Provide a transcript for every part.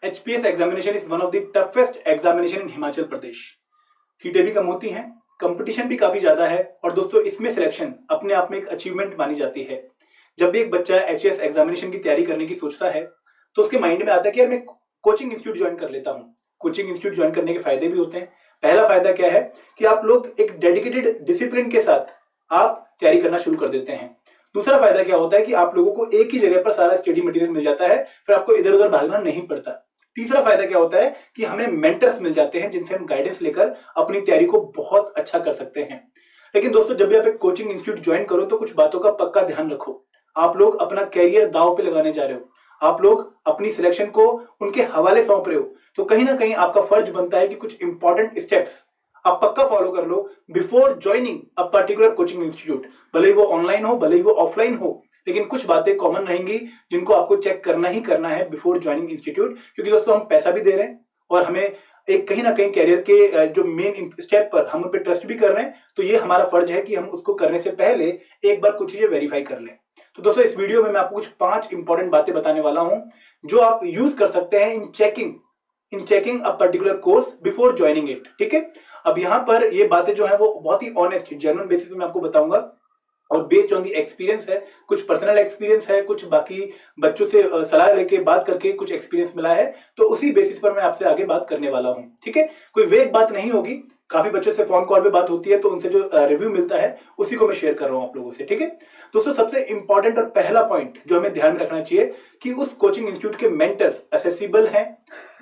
HPS examination is one of the toughest examination in Himachal Pradesh. सीटें भी कम होती हैं, कंपटीशन भी काफी ज्यादा है और दोस्तों इसमें सिलेक्शन अपने आप में एक अचीवमेंट मानी जाती है। जब भी एक बच्चा HS एग्जामिनेशन की तैयारी करने की सोचता है तो उसके माइंड में आता है कि यार मैं कोचिंग इंस्टीट्यूट ज्वाइन कर लेता हूँ। कोचिंग इंस्टीट्यूट ज्वाइन करने के फायदे भी होते हैं। पहला फायदा क्या है कि आप लोग एक डेडिकेटेड डिसिप्लिन के साथ आप तैयारी करना शुरू कर देते हैं। दूसरा फायदा क्या होता है कि आप लोगों को एक ही जगह पर सारा स्टडी मटेरियल मिल जाता है, फिर आपको इधर उधर भागना नहीं पड़ता। तीसरा फायदा क्या होता है कि हमें मेंटर्स मिल जाते हैं जिनसे हम गाइडेंस लेकर अपनी तैयारी को बहुत अच्छा कर सकते हैं। लेकिन दोस्तों जब भी आप एक कोचिंग इंस्टीट्यूट ज्वाइन करो तो कुछ बातों का पक्का ध्यान रखो। आप लोग अपना कैरियर दांव पे लगाने जा रहे हो, आप लोग अपनी सिलेक्शन को उनके हवाले सौंप रहे हो, तो कहीं ना कहीं आपका फर्ज बनता है कि कुछ इंपॉर्टेंट स्टेप्स आप पक्का फॉलो कर लो before joining a particular coaching institute. भले ही वो ऑनलाइन हो, भले ही वो ऑफलाइन हो, लेकिन कुछ बातें कॉमन रहेंगी जिनको आपको चेक करना ही करना है बिफोर ज्वाइनिंग इंस्टीट्यूट। क्योंकि दोस्तों हम पैसा भी दे रहे हैं और हमें एक कहीं ना कहीं कैरियर के जो मेन स्टेप पर हम उन पर ट्रस्ट भी कर रहे हैं, तो ये हमारा फर्ज है कि हम उसको करने से पहले एक बार कुछ चीजें वेरीफाई कर लें। तो दोस्तों इस वीडियो में मैं आपको कुछ 5 इंपॉर्टेंट बातें बताने वाला हूं जो आप यूज कर सकते हैं इन checking a particular course before joining it. ठीक है, अब यहां पर ये बातें जो है वो बहुत ही ऑनेस्ट जेन्युइन बेसिस पे मैं आपको बताऊंगा और बेस्ड ऑन दी एक्सपीरियंस है, कुछ पर्सनल एक्सपीरियंस है, कुछ बाकी बच्चों से सलाह लेके बात करके कुछ एक्सपीरियंस मिला है, तो उसी बेसिस पर मैं आपसे आगे बात करने वाला हूं। ठीक है, कोई वेग बात नहीं होगी। काफी बच्चों से फोन कॉल पे बात होती है तो उनसे जो रिव्यू मिलता है उसी को मैं शेयर कर रहा हूं आप लोगों से। ठीक है दोस्तों, सबसे इंपॉर्टेंट और पहला पॉइंट जो हमें ध्यान में रखना चाहिए कि उस कोचिंग इंस्टीट्यूट के मेंटर्स असेसिबल हैं।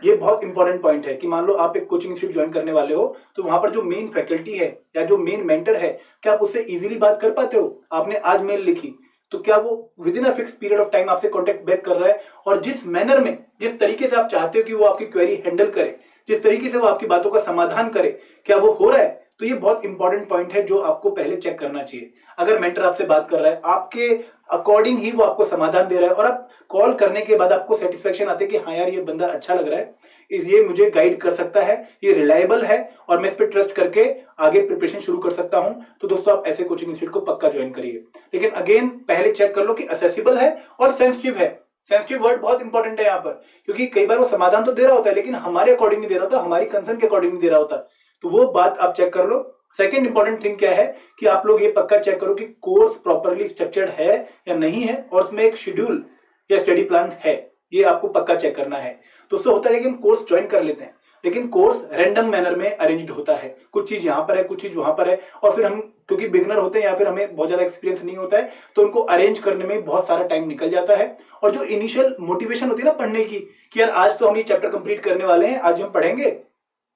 ये बहुत इंपॉर्टेंट पॉइंट है कि मान लो आप एक कोचिंग इंस्टीट्यूट ज्वाइन करने वाले हो तो वहां पर जो मेन फैकल्टी है या जो मेन मेंटर है, क्या आप उससे इजीली बात कर पाते हो? आपने आज मेल लिखी तो क्या वो with in a fix period of time आपसे कांटेक्ट बैक कर रहा है और जिस मैनर में, जिस तरीके से आप चाहते हो कि वो आपकी क्वेरी हैंडल करे, जिस तरीके से वो आपकी बातों का समाधान करे, क्या वो हो रहा है? तो ये बहुत इंपॉर्टेंट पॉइंट है जो आपको पहले चेक करना चाहिए। अगर मेंटर आपसे बात कर रहा है, आपके अकॉर्डिंग ही वो आपको समाधान दे रहा है और आप कॉल करने के बाद आपको सेटिस्फेक्शन आती है कि हाँ यार ये बंदा अच्छा लग रहा है, ये मुझे गाइड कर सकता है, ये रिलायबल है और मैं इस पर ट्रस्ट करके आगे प्रिपरेशन शुरू कर सकता हूं, तो दोस्तों आप ऐसे कोचिंग इंस्टीट्यूट को पक्का ज्वाइन करिए। लेकिन अगेन पहले चेक कर लो कि असेसिबल है और सेंसिटिव है। सेंसिटिव वर्ड बहुत इंपॉर्टेंट है यहाँ पर, क्योंकि कई बार वो समाधान तो दे रहा होता है लेकिन हमारे अकॉर्डिंग नहीं दे रहा होता, हमारी कंसर्न के अकॉर्डिंग नहीं दे रहा होता, तो वो बात आप चेक कर लो। सेकेंड इंपॉर्टेंट थिंग क्या है कि आप लोग ये पक्का चेक करो कि कोर्स प्रॉपरली स्ट्रक्चर्ड है या नहीं है और उसमें एक शेड्यूल या स्टडी प्लान है, ये आपको पक्का चेक करना है। दोस्तों होता है कि हम कोर्स ज्वाइन कर लेते हैं लेकिन कोर्स रैंडम मैनर में अरेंज्ड होता है, कुछ चीज यहाँ पर है, कुछ चीज वहां पर है, और फिर हम क्योंकि बिगनर होते हैं या फिर हमें बहुत ज्यादा एक्सपीरियंस नहीं होता है तो उनको अरेंज करने में बहुत सारा टाइम निकल जाता है। और जो इनिशियल मोटिवेशन होती है ना पढ़ने की कि यार आज तो हम ये चैप्टर कंप्लीट करने वाले हैं, आज हम पढ़ेंगे,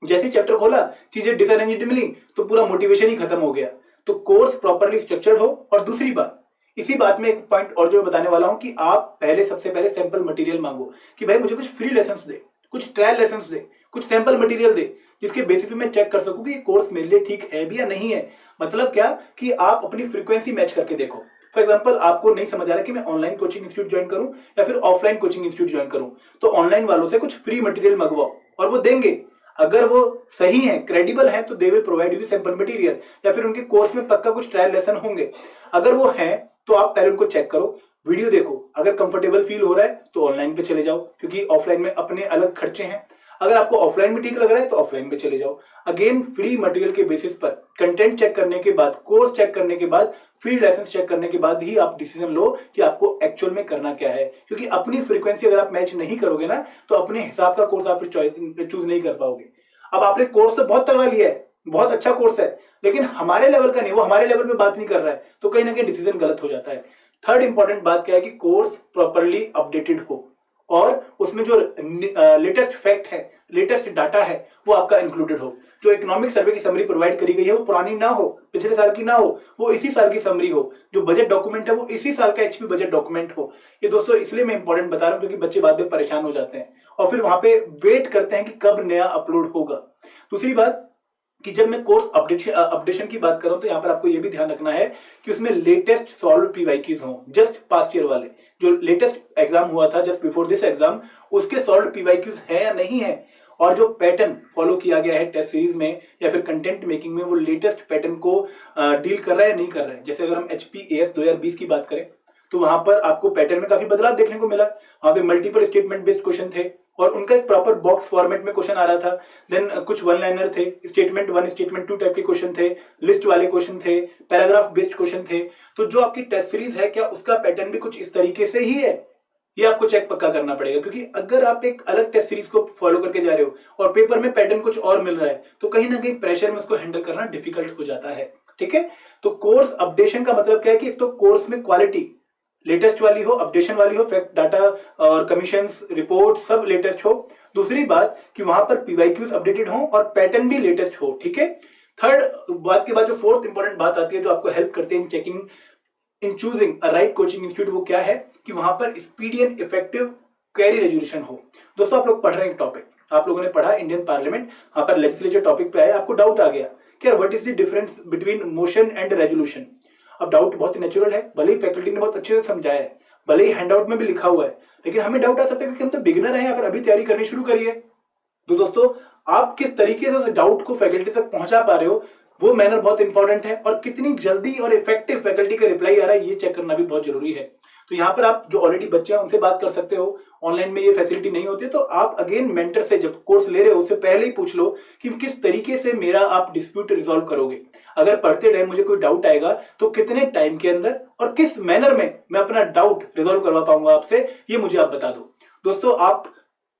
जैसे चैप्टर खोला चीजें डिसअरेंज्ड मिली तो पूरा मोटिवेशन ही खत्म हो गया। तो कोर्स प्रॉपरली स्ट्रक्चर्ड हो। और दूसरी बात, इसी बात में एक पॉइंट और जो मैं बताने वाला हूं कि आप सबसे पहले सैंपल मटेरियल मांगो कि भाई मुझे कुछ फ्री लेसन्स दे, कुछ ट्रायल लेसन्स दे, कुछ सैंपल मटेरियल दे, जिसके बेसिस पे मैं चेक कर सकूं कि ये कोर्स मेरे लिए ठीक है भी या नहीं है। मतलब क्या कि आप अपनी फ्रीक्वेंसी मैच करके देखो। फॉर एग्जांपल आपको नहीं समझ आ रहा कि मैं ऑनलाइन कोचिंग इंस्टीट्यूट ज्वाइन करूं या फिर ऑफलाइन कोचिंग इंस्टीट्यूट ज्वाइन करूं, तो ऑनलाइन वालों से कुछ फ्री मटेरियल मंगवाओ और वो देंगे। अगर वो सही है, क्रेडिबल है, तो they will provide you the sample material या फिर उनके कोर्स में पक्का कुछ ट्रायल लेसन होंगे। अगर वो है तो आप पहले उनको चेक करो, वीडियो देखो, अगर कंफर्टेबल फील हो रहा है तो ऑनलाइन पे चले जाओ क्योंकि ऑफलाइन में अपने अलग खर्चे हैं। अगर आपको ऑफलाइन में ठीक लग रहा है तो ऑफलाइन पे चले जाओ। अगेन फ्री मटेरियल के बेसिस पर कंटेंट चेक करने के बाद, कोर्स चेक करने के बाद, फ्री लेसन चेक करने के बाद ही आप डिसीजन लो कि आपको एक्चुअल में करना क्या है। क्योंकि अपनी फ्रीक्वेंसी अगर आप मैच नहीं करोगे ना तो अपने हिसाब का कोर्स आप फिर चूज नहीं कर पाओगे। अब आपने कोर्स तो बहुत तगड़ा लिया है, बहुत अच्छा कोर्स है, लेकिन हमारे लेवल का नहीं, वो हमारे लेवल पे बात नहीं कर रहा है, तो कहीं ना कहीं डिसीजन गलत हो जाता है। थर्ड इंपॉर्टेंट बात क्या है कि कोर्स प्रॉपरली अपडेटेड हो और उसमें जो लेटेस्ट फैक्ट है, लेटेस्ट डाटा है, वो आपका इंक्लूडेड हो। जो इकोनॉमिक सर्वे की समरी प्रोवाइड करी गई है वो पुरानी ना हो, पिछले साल की ना हो, वो इसी साल की समरी हो। जो बजट डॉक्यूमेंट है वो इसी साल का HP बजट डॉक्यूमेंट हो। ये दोस्तों इसलिए मैं इंपॉर्टेंट बता रहा हूं क्योंकि बच्चे बाद में परेशान हो जाते हैं और फिर वहां पे वेट करते हैं कि कब नया अपलोड होगा। दूसरी बात कि जब मैं कोर्स अपडेशन की बात करूं तो यहां पर आपको यह भी ध्यान रखना है कि उसमें लेटेस्ट सॉल्व PYQs हों, जस्ट पास्ट ईयर वाले, जो लेटेस्ट एग्जाम हुआ था जस्ट बिफोर दिस एग्जाम, उसके सॉल्व PYQs है या नहीं है, और जो पैटर्न फॉलो किया गया है टेस्ट सीरीज में या फिर कंटेंट मेकिंग में वो लेटेस्ट पैटर्न को डील कर रहा है या नहीं कर रहा है। जैसे अगर हम HPAS 2020 की बात करें तो वहां पर आपको पैटर्न में काफी बदलाव देखने को मिला। वहां पे मल्टीपल स्टेटमेंट बेस्ड क्वेश्चन थे, और उनका एक प्रॉपर बॉक्स फॉर्मेट में क्वेश्चन आ रहा था। देन कुछ वन लाइनर थे, स्टेटमेंट 1 स्टेटमेंट 2 टाइप के क्वेश्चन थे, लिस्ट वाले क्वेश्चन थे, पैराग्राफ बेस्ड क्वेश्चन थे। तो जो आपकी टेस्ट सीरीज है क्या उसका पैटर्न भी कुछ इस तरीके से ही है, ये आपको चेक पक्का करना पड़ेगा। क्योंकि अगर आप एक अलग टेस्ट सीरीज को फॉलो करके जा रहे हो और पेपर में पैटर्न कुछ और मिल रहा है तो कहीं ना कहीं प्रेशर में उसको हैंडल करना डिफिकल्ट हो जाता है। ठीक है, तो कोर्स अपडेशन का मतलब क्या है कि एक तो कोर्स में क्वालिटी लेटेस्ट वाली हो, अपडेशन वाली हो, फैक्ट डाटा और कमीशंस रिपोर्ट सब लेटेस्ट हो। दूसरी बात कि वहां पर पीवाईक्यूज अपडेटेड हो और पैटर्न भी लेटेस्ट हो। ठीक है, थर्ड बात के बाद जो फोर्थ इंपॉर्टेंट बात आती है जो आपको हेल्प करते हैं इन checking in choosing a right coaching institute, वो क्या है कि वहां पर speedy and effective query resolution हो। दोस्तों आप लोग पढ़ रहे हैं टॉपिक, आप लोगों ने पढ़ा इंडियन पार्लियामेंट, वहां पर लेजिस्लेचर टॉपिक पे आया, आपको डाउट आ गया कि what is the difference between motion and resolution. अब डाउट बहुत नेचुरल है, भले ही फैकल्टी ने बहुत अच्छे से समझाया है, भले ही हैंडआउट में भी लिखा हुआ है, लेकिन हमें डाउट आ सकता है क्योंकि हम तो बिगिनर हैं या फिर अभी तैयारी करनी शुरू करी है। तो दोस्तों आप किस तरीके से उस डाउट को फैकल्टी तक पहुंचा पा रहे हो वो मैनर बहुत इंपॉर्टेंट है, और कितनी जल्दी और इफेक्टिव फैकल्टी का रिप्लाई आ रहा है ये चेक करना भी बहुत जरूरी है। तो यहाँ पर आप जो ऑलरेडी बच्चे हैं उनसे बात कर सकते हो, ऑनलाइन में ये फैसिलिटी नहीं होती तो आप अगेन मेंटर से जब कोर्स ले रहे हो उससे पहले ही पूछ लो कि किस तरीके से मेरा आप डिस्प्यूट रिजॉल्व करोगे। अगर पढ़ते टाइम मुझे कोई डाउट आएगा तो कितने टाइम के अंदर और किस मैनर में मैं अपना डाउट रिजॉल्व करवा पाऊंगा आपसे, ये मुझे आप बता दो। दोस्तों आप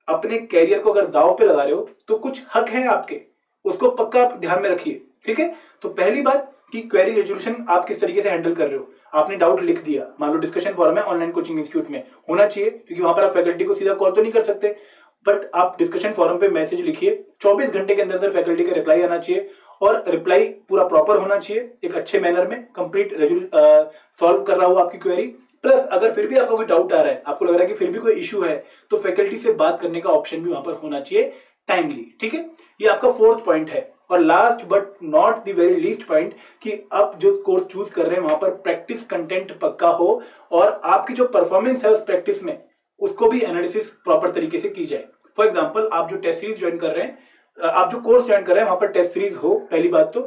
अपने कैरियर को अगर दांव पे लगा रहे हो तो कुछ हक है आपके, उसको पक्का आप ध्यान में रखिए। ठीक है, तो पहली बात कि क्वेरी रेजोल्यूशन आप किस तरीके से हैंडल कर रहे हो। आपने डाउट लिख दिया, मान लो डिस्कशन फोरम है ऑनलाइन कोचिंग इंस्टीट्यूट में, होना चाहिए क्योंकि वहां पर आप फैकल्टी को सीधा कॉल तो नहीं कर सकते, बट आप डिस्कशन फोरम पे मैसेज लिखिए, 24 घंटे के अंदर फैकल्टी का रिप्लाई आना चाहिए और रिप्लाई पूरा प्रॉपर होना चाहिए, एक अच्छे मैनर में कंप्लीट सॉल्व कर रहा हो आपकी क्वेरी। प्लस अगर फिर भी आपको कोई डाउट आ रहा है, आपको लग रहा है कि फिर भी कोई इश्यू है, तो फैकल्टी से बात करने का ऑप्शन भी वहां पर होना चाहिए टाइमली। ठीक है, ये आपका फोर्थ पॉइंट है। और last but not the very least point कि आप जो कोर्स चूज कर रहे हैं वहां पर प्रैक्टिस कंटेंट पक्का हो और आपकी जो परफॉर्मेंस है उस प्रैक्टिस में उसको भी एनालिसिस प्रॉपर तरीके से की जाए। फॉर एग्जांपल आप जो टेस्ट सीरीज ज्वाइन कर रहे हैं, आप जो कोर्स ज्वाइन कर रहे हैं वहां पर टेस्ट सीरीज हो, पहली बात तो।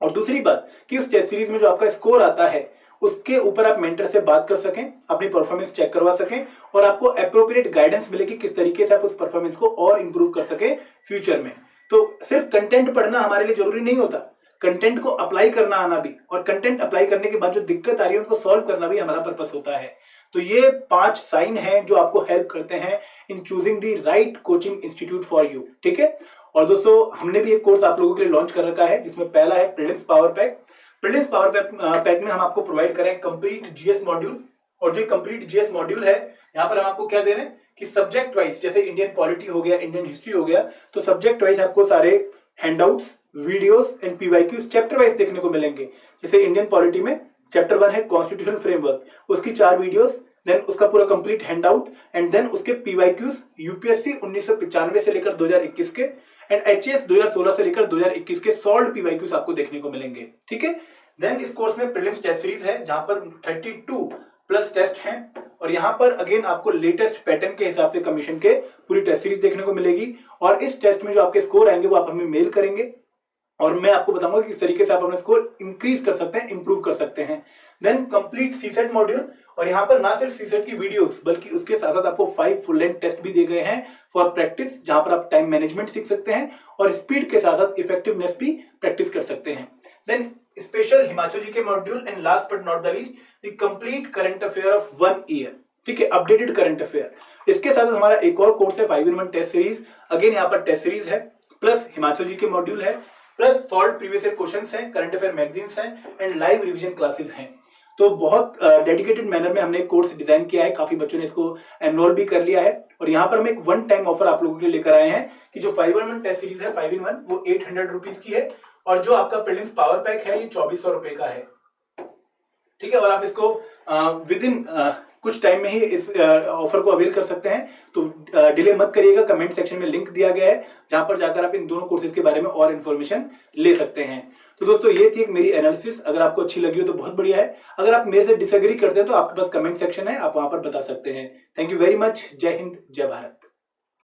और दूसरी बात कि उस टेस्ट सीरीज में जो आपका स्कोर आता है उसके ऊपर आप मेंटर से बात कर सकें, अपनी परफॉर्मेंस चेक करवा सकें और आपको अप्रोप्रिएट गाइडेंस मिले कि किस तरीके से आप उस परफॉर्मेंस को और इंप्रूव कर सके फ्यूचर में। तो सिर्फ कंटेंट पढ़ना हमारे लिए जरूरी नहीं होता, कंटेंट को अप्लाई करना आना भी, और कंटेंट अप्लाई करने के बाद जो दिक्कत आ रही है उनको सॉल्व करना भी हमारा पर्पस होता है। तो ये 5 साइन हैं जो आपको हेल्प करते हैं इन choosing the right coaching institute for you. ठीक है, और दोस्तों हमने भी एक कोर्स आप लोगों के लिए लॉन्च कर रखा है जिसमें पहला है prelims power pack. Prelims power pack में हम आपको प्रोवाइड करें कंप्लीट जीएस मॉड्यूल, और जो कंप्लीट जीएस मॉड्यूल है यहाँ पर हम आपको क्या दे रहे हैं कि सब्जेक्ट वाइज, जैसे इंडियन पॉलिटी हो गया, इंडियन हिस्ट्री हो गया, तो सब्जेक्ट वाइज आपको सारे handouts, videos and PYQs chapter wise देखने को मिलेंगे। जैसे इंडियन पॉलिटी में चैप्टर 1 है कॉन्स्टिट्यूशनल फ्रेमवर्क, उसकी 4 वीडियोस, देन उसका पूरा कंप्लीट हैंडआउट एंड देन उसके पीवाईक्यूज यूपीएससी 1995 से लेकर 2021 के एंड एचएस 2016 से लेकर 2021 के सॉल्व पीवाईक्यूज आपको देखने को मिलेंगे। ठीक है, देन इस कोर्स में प्रीलिम्स टेस्ट सीरीज है जहां पर 32 प्लस टेस्ट हैं, और यहाँ पर अगेन आपको लेटेस्ट पैटर्न के हिसाब से कमीशन के पूरी टेस्ट सीरीज देखने को मिलेगी। और इस टेस्ट में जो आपके स्कोर आएंगे वो आप हमें मेल करेंगे और मैं आपको बताऊंगा किस तरीके से आप अपना स्कोर इंक्रीज कर सकते हैं, इंप्रूव कर सकते हैं। देन कंप्लीट सीसेट मॉड्यूल, और यहाँ पर ना सिर्फ सीसेट की वीडियोस बल्कि उसके साथ साथ आपको 5 फुल लेंथ टेस्ट भी दिए गए हैं फॉर प्रैक्टिस, जहां पर आप टाइम मैनेजमेंट सीख सकते हैं और स्पीड के साथ साथ इफेक्टिवनेस भी प्रैक्टिस कर सकते हैं। देन स्पेशल हिमाचल जी के module and last but not the least the complete current affair of 1 year. ठीक है, अपडेटेड करंट अफेयर। इसके साथ हमारा एक और कोर्स है 5-in-1 टेस्ट सीरीज, अगेन यहाँ पर टेस्ट सीरीज है, प्लस हिमाचल जी के मॉड्यूल है, plus solve previous year questions हैं, करंट अफेयर मैगजीन्स हैं एंड लाइव रिवीजन क्लासेस हैं। तो बहुत डेडिकेटेड मैनर में हमने एक कोर्स डिजाइन किया है, काफी बच्चों ने इसको एनरोल भी कर लिया है, और यहाँ पर हम एक 1 टाइम ऑफर आप लोगों के लिए लेकर आए हैं कि जो 5-in-1 टेस्ट सीरीज है 5-in-1 वो 800 रुपीज की है, और जो आपका प्रीलिम्स पावर पैक है ये 2400 रुपए का है। ठीक है, और आप इसको विद इन कुछ टाइम में ही इस ऑफर को अवेल कर सकते हैं। तो डिले मत करिएगा, कमेंट सेक्शन में लिंक दिया गया है जहां पर जाकर आप इन दोनों कोर्सेज के बारे में और इन्फॉर्मेशन ले सकते हैं। तो दोस्तों ये थी एक मेरी एनालिसिस, अगर आपको अच्छी लगी हो तो बहुत बढ़िया है, अगर आप मेरे से डिसएग्री करते हैं तो आपके पास कमेंट सेक्शन है, आप वहां पर बता सकते हैं। थैंक यू वेरी मच, जय हिंद, जय भारत।